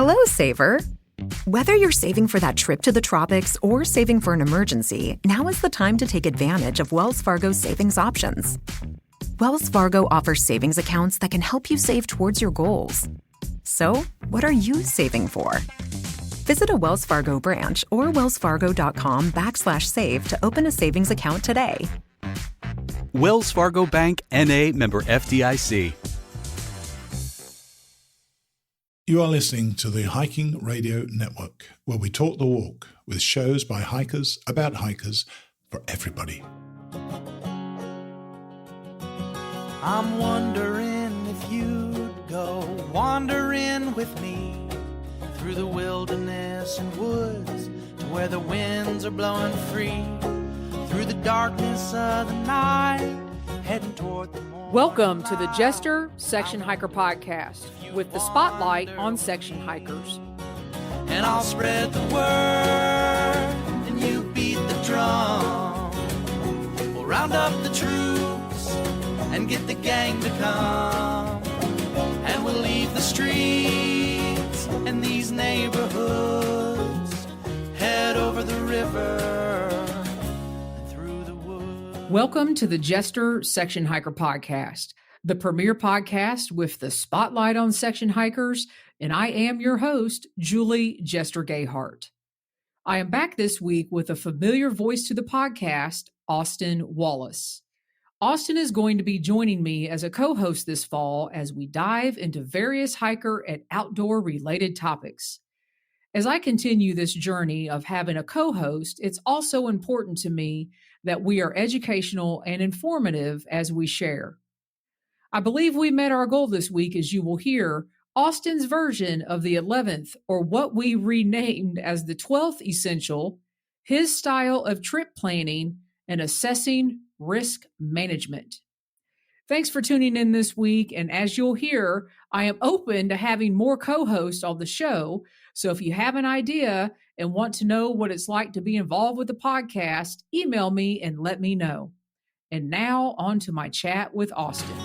Hello, saver. Whether you're saving for that trip to the tropics or saving for an emergency, now is the time to take advantage of Wells Fargo's savings options. Wells Fargo offers savings accounts that can help you save towards your goals. So, what are you saving for? Visit a Wells Fargo branch or wellsfargo.com/save to open a savings account today. Wells Fargo Bank, N.A., member FDIC. You are listening to the Hiking Radio Network, where we talk the walk with shows by hikers about hikers for everybody. I'm wondering if you'd go wandering with me through the wilderness and woods to where the winds are blowing free, through the darkness of the night, heading toward the morning. Welcome to the Jester Section Hiker Podcast with the spotlight on section hikers. And I'll spread the word and you beat the drum. We'll round up the troops and get the gang to come. And we'll leave the streets and these neighborhoods, head over the river and through the woods. Welcome to the Jester Section Hiker Podcast, the premier podcast with the spotlight on section hikers, and I am your host, Julie Jester Gayhart. I am back this week with a familiar voice to the podcast, Austin Wallis. Austin is going to be joining me as a co-host this fall as we dive into various hiker and outdoor-related topics. As I continue this journey of having a co-host, it's also important to me that we are educational and informative as we share. I believe we met our goal this week as you will hear Austin's version of the 11th, or what we renamed as the 12th essential, his style of trip planning and assessing risk management. Thanks for tuning in this week, and as you'll hear, I am open to having more co-hosts on the show, so if you have an idea and want to know what it's like to be involved with the podcast, email me and let me know. And now on to my chat with Austin.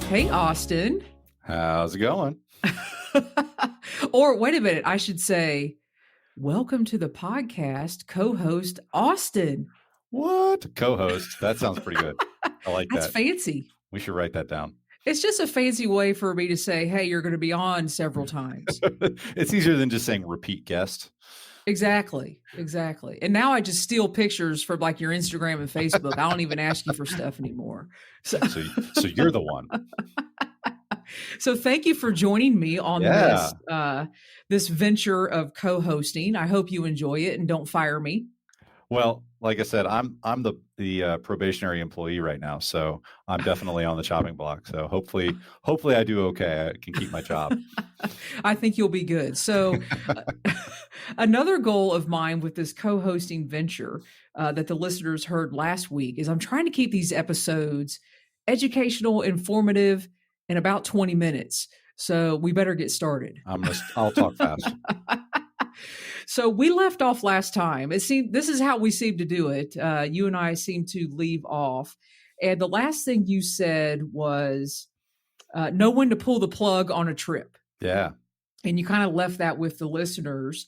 Hey, Austin. How's it going? Or wait a minute, I should say, welcome to the podcast, co-host Austin. What? Co-host? That sounds pretty good. I like that. That's fancy. We should write that down. It's just a fancy way for me to say, hey, you're going to be on several times. It's easier than just saying repeat guest. Exactly. And now I just steal pictures from like your Instagram and Facebook. I don't even ask you for stuff anymore. So you're the one. So thank you for joining me on this venture of co-hosting. I hope you enjoy it and don't fire me. Well, like I said, I'm the probationary employee right now, so I'm definitely on the chopping block. So hopefully I do okay. I can keep my job. I think you'll be good. So another goal of mine with this co-hosting venture that the listeners heard last week is I'm trying to keep these episodes educational, informative, in about 20 minutes. So we better get started. I'll talk fast. So we left off last time. This is how we seem to do it. You and I seem to leave off. And the last thing you said was know when to pull the plug on a trip. Yeah. And you kind of left that with the listeners.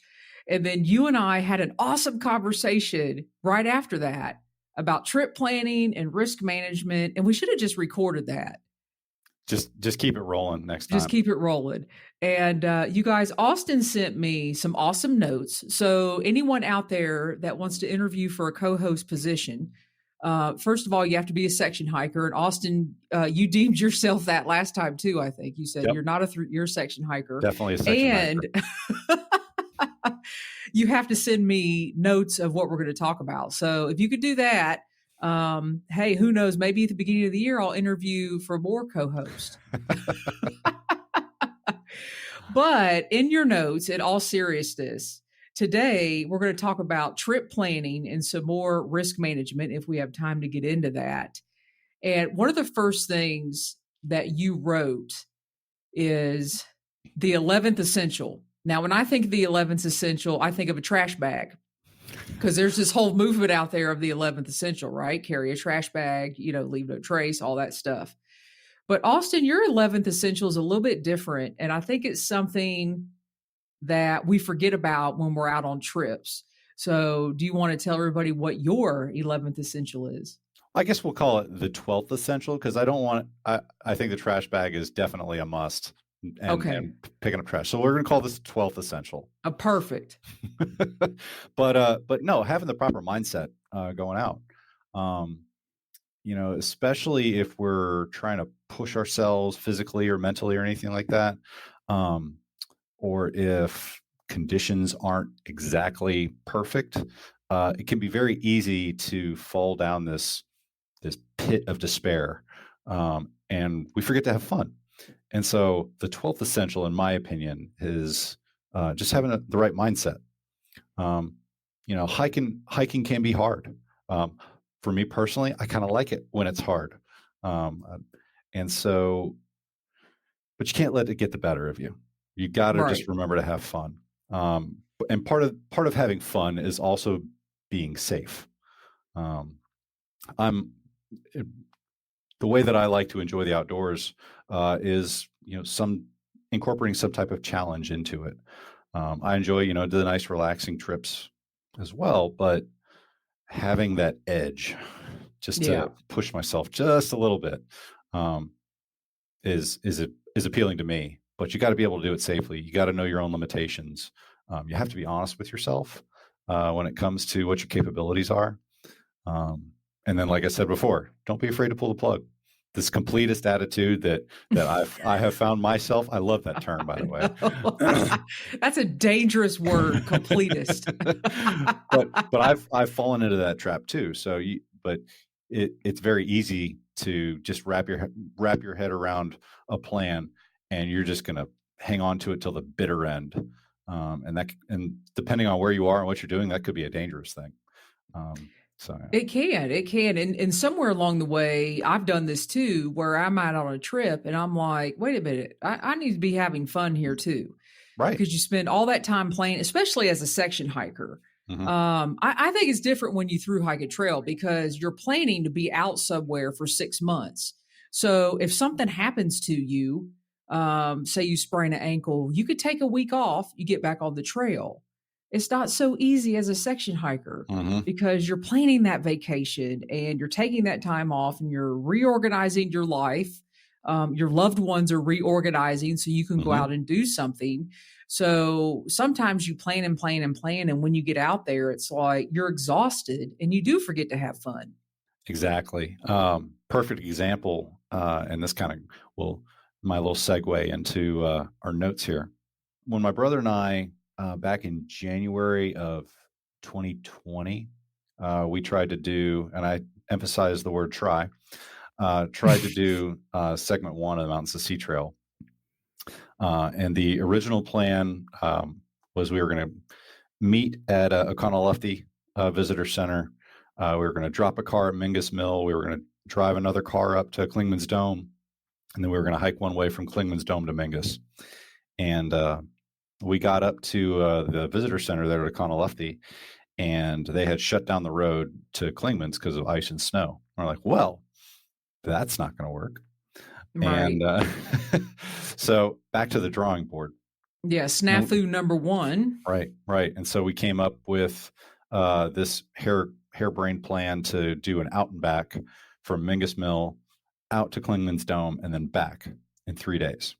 And then you and I had an awesome conversation right after that about trip planning and risk management. And we should have just recorded that. Just keep it rolling next time. Just keep it rolling. And you guys, Austin sent me some awesome notes. So anyone out there that wants to interview for a co-host position, first of all, you have to be a section hiker. And Austin, you deemed yourself that last time too, I think. You said you're not you're a section hiker. Definitely a section hiker. You have to send me notes of what we're going to talk about. So if you could do that, hey, who knows? Maybe at the beginning of the year, I'll interview for more co-hosts. But in your notes, in all seriousness, today we're going to talk about trip planning and some more risk management if we have time to get into that. And one of the first things that you wrote is the 11th essential. Now, when I think of the 11th essential, I think of a trash bag. Because there's this whole movement out there of the 11th essential, right? Carry a trash bag, leave no trace, all that stuff. But Austin, your 11th essential is a little bit different. And I think it's something that we forget about when we're out on trips. So do you want to tell everybody what your 11th essential is? I guess we'll call it the 12th essential because I think the trash bag is definitely a must and picking up trash. So we're going to call this the 12th essential. Perfect. But no, having the proper mindset going out. Especially if we're trying to push ourselves physically or mentally or anything like that. Or if conditions aren't exactly perfect, it can be very easy to fall down this pit of despair, and we forget to have fun. And so the 12th essential, in my opinion, is just having the right mindset. Hiking can be hard. For me personally, I kind of like it when it's hard. And so, but you can't let it get the better of you. You got to just remember to have fun. And part of having fun is also being safe. The way that I like to enjoy the outdoors is, incorporating some type of challenge into it. I enjoy, the nice relaxing trips as well, but having that edge just to push myself just a little bit is appealing to me. But you got to be able to do it safely. You got to know your own limitations. You have to be honest with yourself when it comes to what your capabilities are. And then, like I said before, don't be afraid to pull the plug. This completist attitude that I have found myself. I love that term, by the way. That's a dangerous word, completist. but I've fallen into that trap too. So it's very easy to just wrap your head around a plan, and you're just going to hang on to it till the bitter end. And depending on where you are and what you're doing, that could be a dangerous thing. So it can. And somewhere along the way, I've done this too, where I'm out on a trip and I'm like, wait a minute, I need to be having fun here too. Right. Because you spend all that time playing, especially as a section hiker. Mm-hmm. I think it's different when you through hike a trail because you're planning to be out somewhere for 6 months. So if something happens to you, say you sprain an ankle, you could take a week off, you get back on the trail. It's not so easy as a section hiker because you're planning that vacation and you're taking that time off and you're reorganizing your life. Your loved ones are reorganizing so you can go out and do something. So sometimes you plan and plan and plan. And when you get out there, it's like you're exhausted and you do forget to have fun. Exactly. Perfect example. And this kind of my little segue into our notes here. When my brother and I, back in January of 2020, we tried to do, and I emphasize the word tried to do segment 1 of the Mountains to Sea Trail. And the original plan was we were going to meet at Oconaluftee Visitor Center. We were going to drop a car at Mingus Mill. We were going to drive another car up to Clingman's Dome. And then we were going to hike one way from Clingman's Dome to Mingus. And we got up to the visitor center there at Oconaluftee, and they had shut down the road to Clingman's because of ice and snow. We're like, well, that's not going to work. Right. And so back to the drawing board. Yeah, snafu number 1. Right. And so we came up with this harebrained plan to do an out and back from Mingus Mill out to Clingman's Dome and then back in 3 days.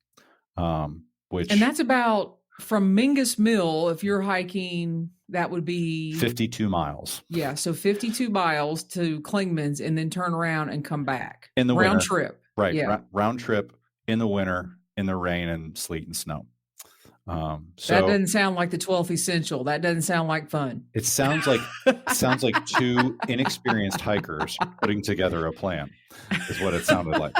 And that's about from Mingus Mill, if you're hiking, that would be 52 miles. Yeah, so 52 miles to Clingman's and then turn around and come back. In the round winter. Trip. Right. Yeah. Round trip in the winter, in the rain and sleet and snow. So that doesn't sound like the 12th essential. That doesn't sound like fun. It sounds like two inexperienced hikers putting together a plan is what it sounded like.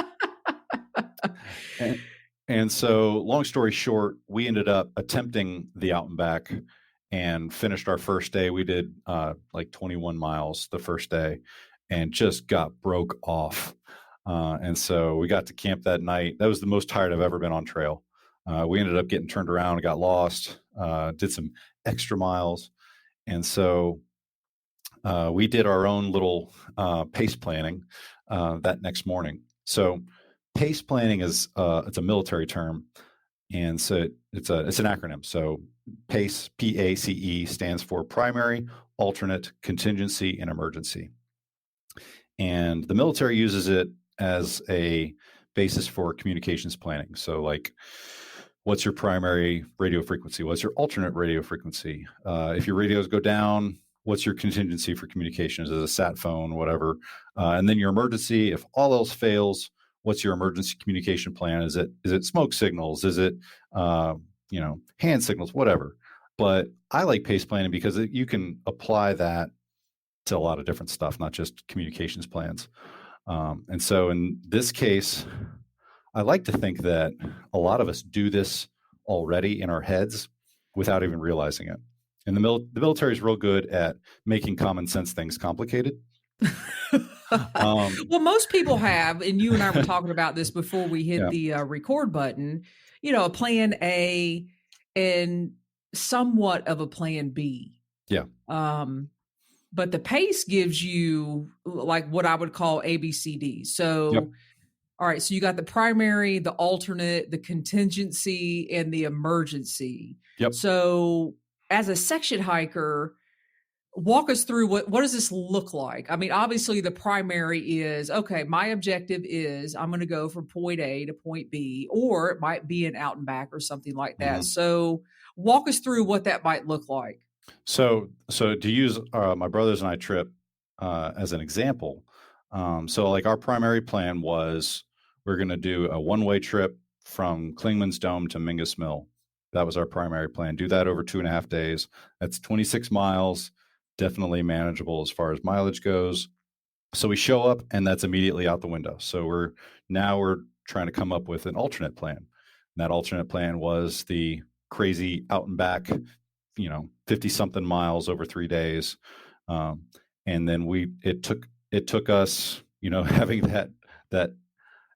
And so, long story short, we ended up attempting the out and back and finished our first day. We did like 21 miles the first day and just got broke off. And so we got to camp that night. That was the most tired I've ever been on trail. We ended up getting turned around and got lost, did some extra miles. And so we did our own little pace planning that next morning. So PACE planning is it's a military term, and so it's an acronym. So PACE, P.A.C.E. stands for primary, alternate, contingency, and emergency. And the military uses it as a basis for communications planning. So, like, what's your primary radio frequency? What's your alternate radio frequency? If your radios go down, what's your contingency for communications? Is it a sat phone, whatever? And then your emergency, if all else fails, what's your emergency communication plan? Is it smoke signals? Is it hand signals? Whatever. But I like PACE planning because you can apply that to a lot of different stuff, not just communications plans. And so in this case, I like to think that a lot of us do this already in our heads without even realizing it. And the military is real good at making common sense things complicated. Well, most people have, and you and I were talking about this before we hit the record button, a plan A and somewhat of a plan B. Yeah. But the PACE gives you like what I would call ABCD. So, all right, so you got the primary, the alternate, the contingency, and the emergency. Yep. So as a section hiker, walk us through what does this look like? I mean, obviously the primary is, okay, my objective is I'm going to go from point A to point B, or it might be an out and back or something like that. Mm-hmm. So walk us through what that might look like. So to use my brothers and I trip as an example, so like our primary plan was we're going to do a one-way trip from Klingman's Dome to Mingus Mill. That was our primary plan. Do that over 2.5 days. That's 26 miles, definitely manageable as far as mileage goes. So we show up and that's immediately out the window. So we're trying to come up with an alternate plan. And that alternate plan was the crazy out and back, 50 something miles over 3 days. And then it took us, having that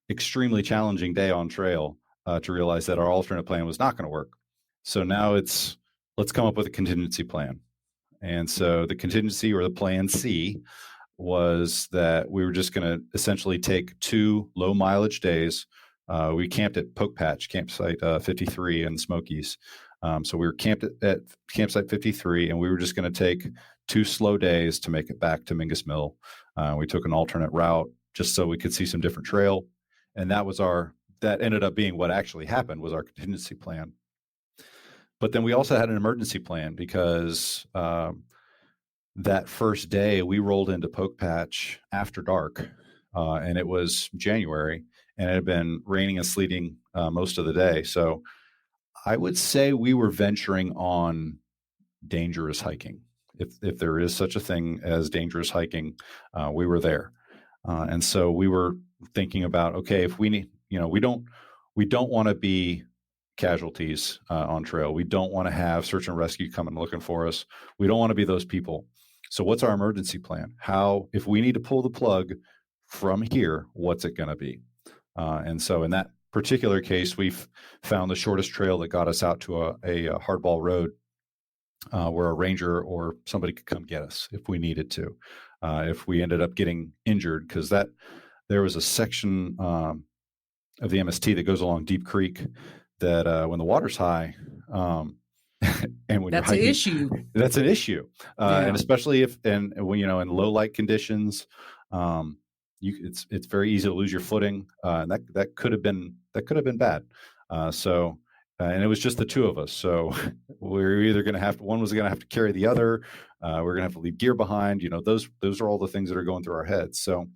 extremely challenging day on trail to realize that our alternate plan was not going to work. So now let's come up with a contingency plan. And so the contingency, or the plan C, was that we were just going to essentially take 2 low mileage days. We camped at P.A.C.E, campsite 53 in the Smokies. So we were camped at campsite 53, and we were just going to take 2 slow days to make it back to Mingus Mill. We took an alternate route just so we could see some different trail. And that ended up being what actually happened, was our contingency plan. But then we also had an emergency plan because that first day we rolled into Poke Patch after dark, and it was January, and it had been raining and sleeting most of the day. So I would say we were venturing on dangerous hiking. If there is such a thing as dangerous hiking, we were there. And so we were thinking about, okay, if we need, we don't want to be casualties on trail. We don't want to have search and rescue coming looking for us. We don't want to be those people. So what's our emergency plan? If we need to pull the plug from here, what's it going to be? And so in that particular case, we've found the shortest trail that got us out to a hardball road where a ranger or somebody could come get us if we needed to. If we ended up getting injured, because there was a section of the MST that goes along Deep Creek that when the water's high, and when that's you're hiking, an issue. That's an issue, and especially when in low light conditions, it's very easy to lose your footing, and that could have been bad. And it was just the 2 of us, so we're either going to have one was going to have to carry the other. We're going to have to leave gear behind. Those are all the things that are going through our heads. So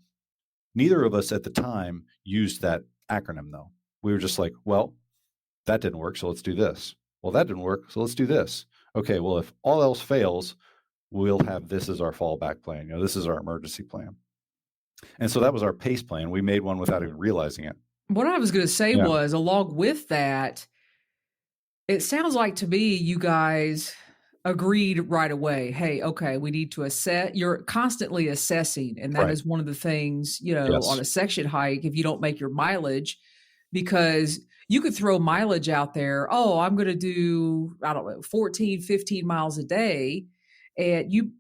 neither of us at the time used that acronym, though. We were just like, well, that didn't work, so let's do this. Well, that didn't work, so let's do this. Okay, well, if all else fails, we'll have this as our fallback plan. This is our emergency plan. And so that was our PACE plan. We made one without even realizing it. What I was going to say was, along with that, it sounds like to me you guys agreed right away. Hey, okay, we need to assess. You're constantly assessing, and that is one of the things, on a section hike, if you don't make your mileage, because you could throw mileage out there. Oh, I'm going to do, 14, 15 miles a day. And you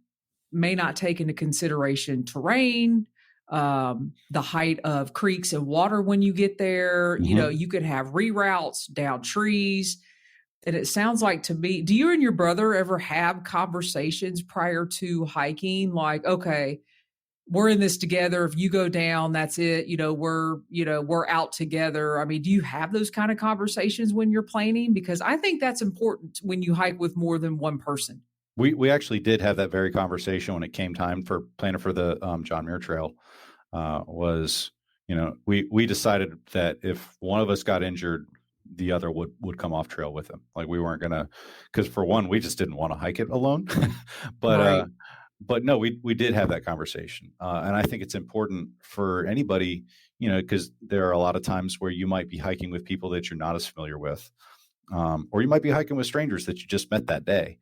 may not take into consideration terrain, the height of creeks and water when you get there. You could have reroutes down trees. And it sounds like to me, do you and your brother ever have conversations prior to hiking? Like, okay, we're in this together. If you go down, that's it. We're out together. I mean, do you have those kind of conversations when you're planning? Because I think that's important when you hike with more than one person. We actually did have that very conversation when it came time for planning for the John Muir Trail. We decided that if one of us got injured, the other would come off trail with him. Like we weren't gonna, because for one, we just didn't want to hike it alone. But no, we did have that conversation, and I think it's important for anybody, because there are a lot of times where you might be hiking with people that you're not as familiar with, or you might be hiking with strangers that you just met that day.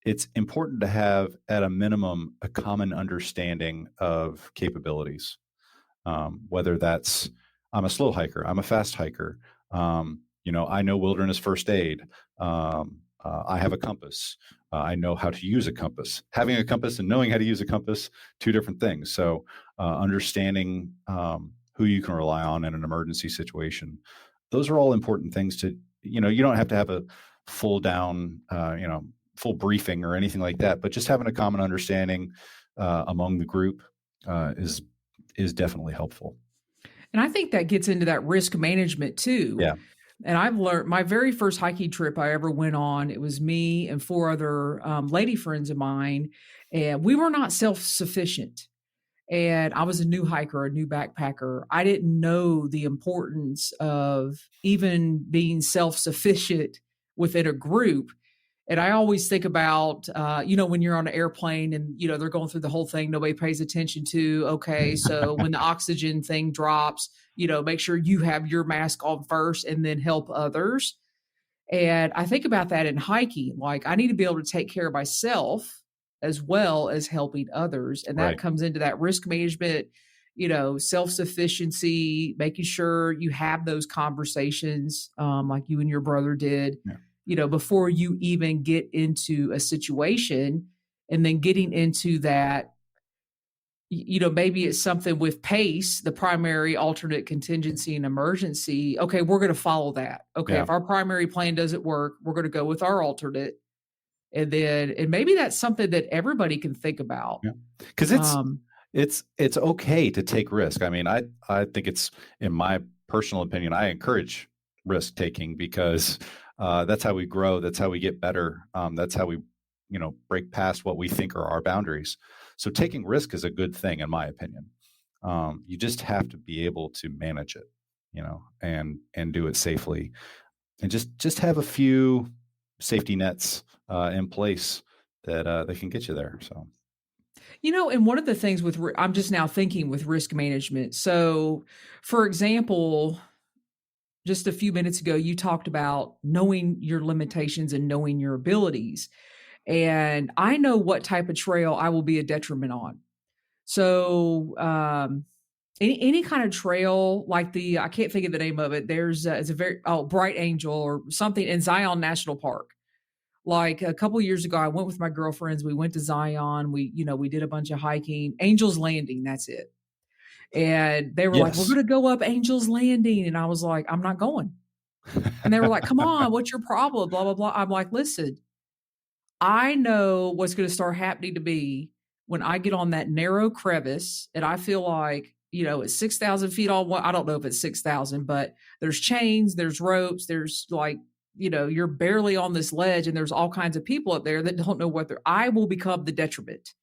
It's important to have, at a minimum, a common understanding of capabilities, whether that's I'm a slow hiker, I'm a fast hiker. I know wilderness first aid. I have a compass. I know how to use a compass. Having a compass and knowing how to use a compass, two different things. So understanding who you can rely on in an emergency situation, those are all important things to, you don't have to have a full briefing or anything like that, but just having a common understanding among the group is definitely helpful. And I think that gets into that risk management too. Yeah. And I've learned my very first hiking trip I ever went on, it was me and 4 other lady friends of mine, and we were not self-sufficient. And I was a new hiker, a new backpacker. I didn't know the importance of even being self-sufficient within a group. And I always think about, when you're on an airplane and, they're going through the whole thing, nobody pays attention to, okay, so when the oxygen thing drops, make sure you have your mask on first and then help others. And I think about that in hiking. Like, I need to be able to take care of myself as well as helping others. And that Right. comes into that risk management, self-sufficiency, making sure you have those conversations like you and your brother did. Yeah. Before you even get into a situation, and then getting into that, maybe it's something with P.A.C.E, the primary alternate contingency and emergency. Okay, we're going to follow that. Okay, Yeah. if our primary plan doesn't work, we're going to go with our alternate. And maybe that's something that everybody can think about. Yeah. Because it's okay to take risk. I mean, I think it's, in my personal opinion, I encourage risk taking because that's how we grow. That's how we get better. That's how we, break past what we think are our boundaries. So taking risk is a good thing, in my opinion. You just have to be able to manage it, and do it safely, and just have a few safety nets in place that they can get you there. So, and one of the things I'm just now thinking with risk management. So, for example, just a few minutes ago, you talked about knowing your limitations and knowing your abilities. And I know what type of trail I will be a detriment on. So any kind of trail like I can't think of the name of it. There's it's a Bright Angel or something in Zion National Park. Like a couple years ago, I went with my girlfriends. We went to Zion. We did a bunch of hiking. Angel's Landing, that's it. And they were like, we're going to go up Angel's Landing. And I was like, I'm not going. And they were like, come on, what's your problem? Blah, blah, blah. I'm like, listen, I know what's going to start happening to me when I get on that narrow crevice and I feel like, it's 6,000 feet on one. I don't know if it's 6,000, but there's chains, there's ropes, there's like, you're barely on this ledge and there's all kinds of people up there that don't know what I will become the detriment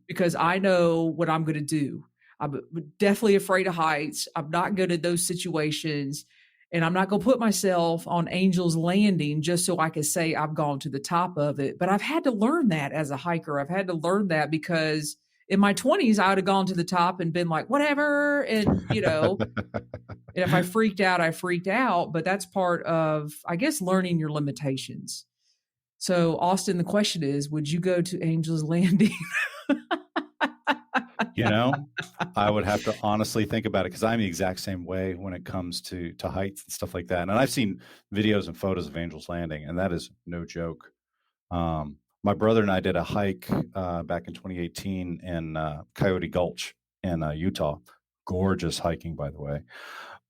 because I know what I'm going to do. I'm definitely afraid of heights. I'm not good at those situations. And I'm not going to put myself on Angel's Landing just so I can say I've gone to the top of it. But I've had to learn that as a hiker. I've had to learn that because in my 20s, I would have gone to the top and been like, whatever. And, and if I freaked out, I freaked out. But that's part of, I guess, learning your limitations. So, Austin, the question is, would you go to Angel's Landing? I would have to honestly think about it because I'm the exact same way when it comes to heights and stuff like that. And I've seen videos and photos of Angel's Landing, and that is no joke. My brother and I did a hike back in 2018 in Coyote Gulch in Utah. Gorgeous hiking, by the way.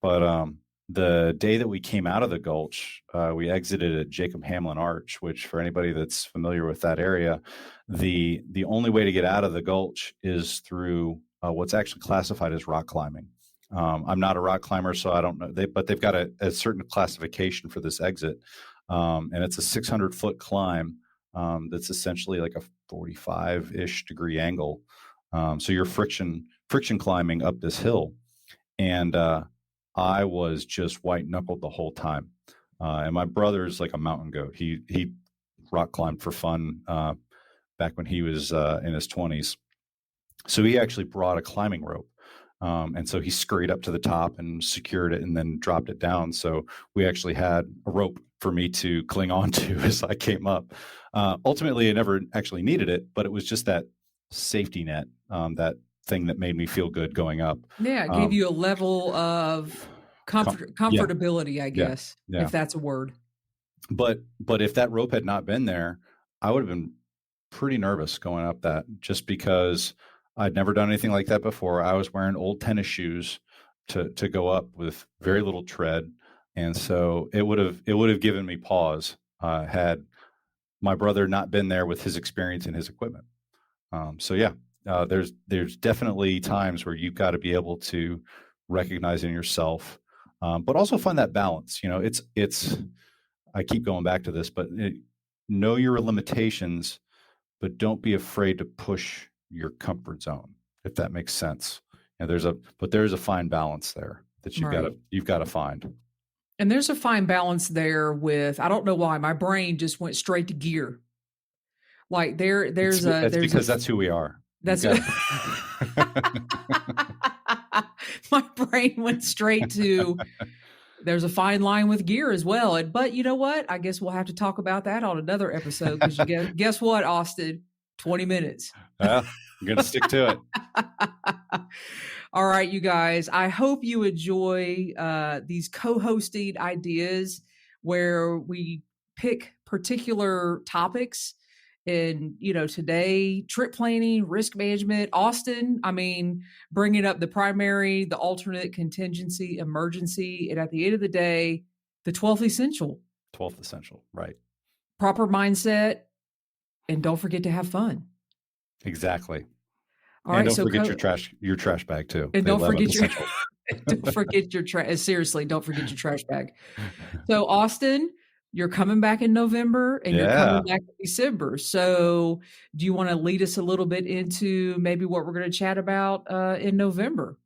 But the day that we came out of the gulch, we exited at Jacob Hamlin Arch, which for anybody that's familiar with that area, the only way to get out of the gulch is through what's actually classified as rock climbing. I'm not a rock climber, so I don't know. But they've got a certain classification for this exit, and it's a 600-foot climb that's essentially like a 45-ish degree angle. So you're friction climbing up this hill, and I was just white knuckled the whole time. And my brother's like a mountain goat. He rock climbed for fun back when he was in his 20s. So he actually brought a climbing rope. And so he scurried up to the top and secured it and then dropped it down. So we actually had a rope for me to cling on to as I came up. Ultimately, I never actually needed it, but it was just that safety net, that thing that made me feel good going up. Yeah, it gave you a level of comfortability, I guess, if that's a word. But if that rope had not been there, I would have been pretty nervous going up that, just because I'd never done anything like that before. I was wearing old tennis shoes to go up with very little tread. And so it would have given me pause had my brother not been there with his experience and his equipment. There's definitely times where you've got to be able to recognize in yourself, but also find that balance. You know, it's I keep going back to this, but know your limitations, but don't be afraid to push your comfort zone, if that makes sense. And there's a fine balance there that you've got to find. And there's a fine balance there with, I don't know why my brain just went straight to gear. Like that's who we are. That's my brain went straight to, there's a fine line with gear as well. But you know what? I guess we'll have to talk about that on another episode, because guess what, Austin? 20 minutes. I'm going to stick to it. All right, you guys. I hope you enjoy these co-hosting ideas where we pick particular topics. And, today, trip planning, risk management, Austin, bringing up the primary, the alternate, contingency, emergency, and at the end of the day, the 12th essential. 12th essential, right. Proper mindset, and don't forget to have fun. Exactly. All and right, don't forget your trash bag too. And don't forget your trash. Seriously, don't forget your trash bag. So, Austin, you're coming back in November, and you're coming back in December. So do you want to lead us a little bit into maybe what we're going to chat about in November?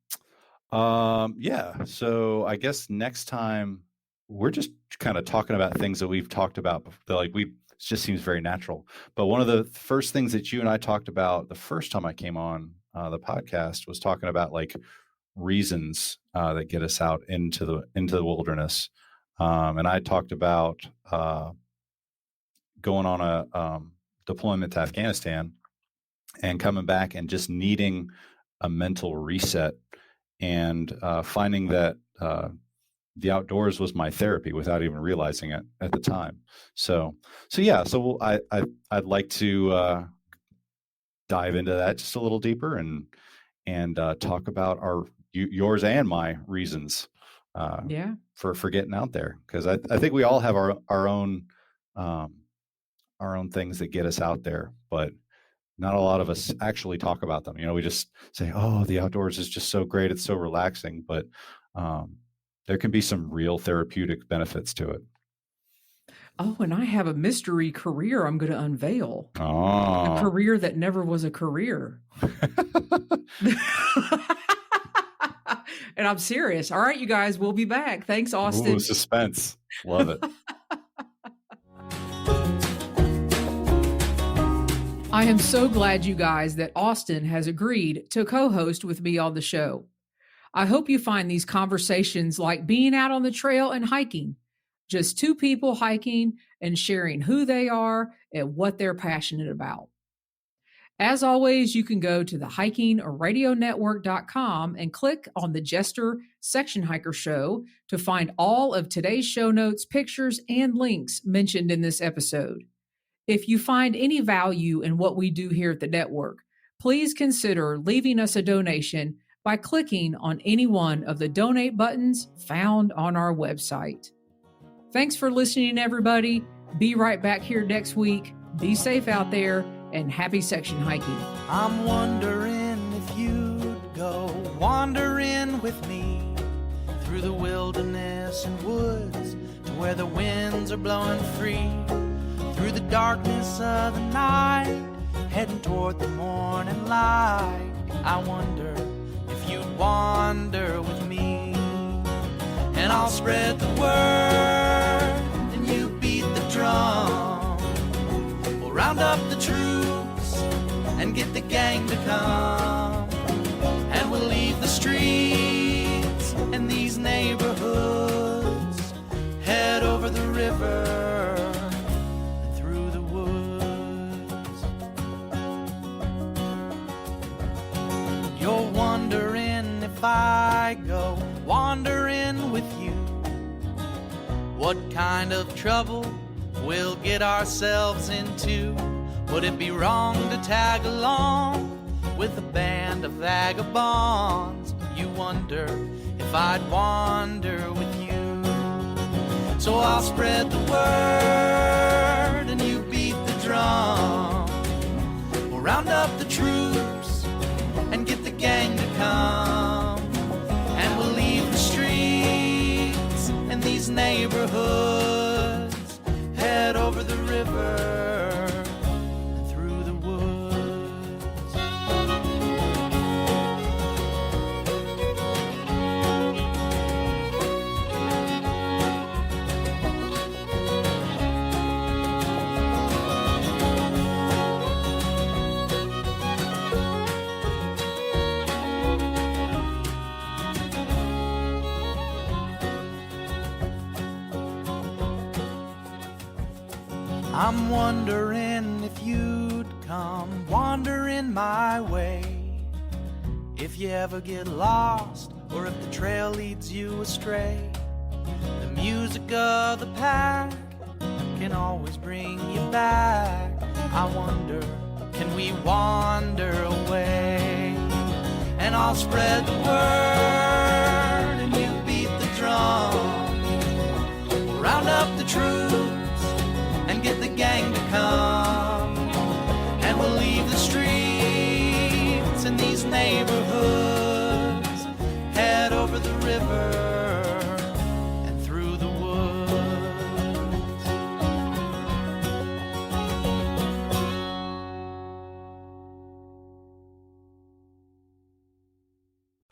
Yeah. So I guess next time we're just kind of talking about things that we've talked about. It just seems very natural. But one of the first things that you and I talked about the first time I came on the podcast was talking about like reasons that get us out into the wilderness. And I talked about going on a deployment to Afghanistan and coming back and just needing a mental reset, and finding that the outdoors was my therapy without even realizing it at the time. So I'd like to dive into that just a little deeper and talk about yours and my reasons. For getting out there, because I think we all have our own things that get us out there, but not a lot of us actually talk about them. We just say, "Oh, the outdoors is just so great; it's so relaxing," but there can be some real therapeutic benefits to it. Oh, and I have a mystery career I'm going to unveil. Oh, a career that never was a career. And I'm serious. All right, you guys, we'll be back. Thanks, Austin. Ooh, suspense. Love it. I am so glad, you guys, that Austin has agreed to co-host with me on the show. I hope you find these conversations like being out on the trail and hiking. Just two people hiking and sharing who they are and what they're passionate about. As always, you can go to the hikingradionetwork.com and click on the Jester Section Hiker Show to find all of today's show notes, pictures, and links mentioned in this episode. If you find any value in what we do here at the network, please consider leaving us a donation by clicking on any one of the donate buttons found on our website. Thanks for listening, everybody. Be right back here next week. Be safe out there, and happy section hiking. I'm wondering if you'd go wandering with me through the wilderness and woods to where the winds are blowing free, through the darkness of the night, heading toward the morning light. I wonder if you'd wander with me, and I'll spread the word and you beat the drum. We'll round up the troops and get the gang to come, and we'll leave the streets and these neighborhoods, head over the river and through the woods. You're wondering if I go wandering with you, what kind of trouble we'll get ourselves into. Would it be wrong to tag along with a band of vagabonds? You wonder if I'd wander with you. So I'll spread the word and you beat the drum. We'll round up the troops and get the gang to come, and we'll leave the streets and these neighborhoods, head over the river and through the woods. I'm wondering if you'd come wandering my way, if you ever get lost or if the trail leads you astray. The music of the pack can always bring you back. I wonder, can we wander away? And I'll spread the word and you beat the drum. We'll round up the troops and get the gang to come, and we'll leave the streets and these neighborhoods, head over the river and through the woods.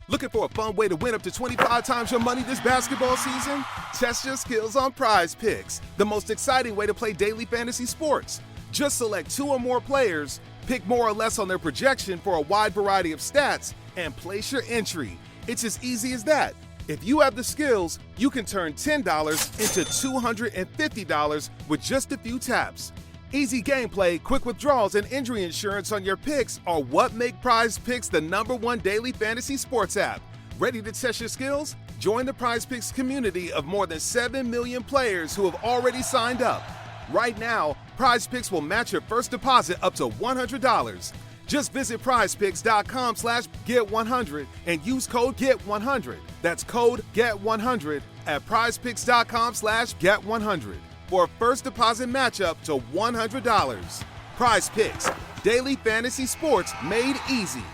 Looking for a fun way to win up to 25 times your money this basketball season? Test your skills on Prize-Picks, the most exciting way to play daily fantasy sports. Just select 2 or more players, pick more or less on their projection for a wide variety of stats, and place your entry. It's as easy as that. If you have the skills, you can turn $10 into $250 with just a few taps. Easy gameplay, quick withdrawals, and injury insurance on your picks are what make Prize-Picks the #1 daily fantasy sports app. Ready to test your skills? Join the Prize-Picks community of more than 7 million players who have already signed up. Right now, Prize-Picks will match your first deposit up to $100. Just visit prizepicks.com/get100 and use code GET100. That's code GET100 at prizepicks.com/get100 for a first deposit matchup to $100. Prize-Picks, daily fantasy sports made easy.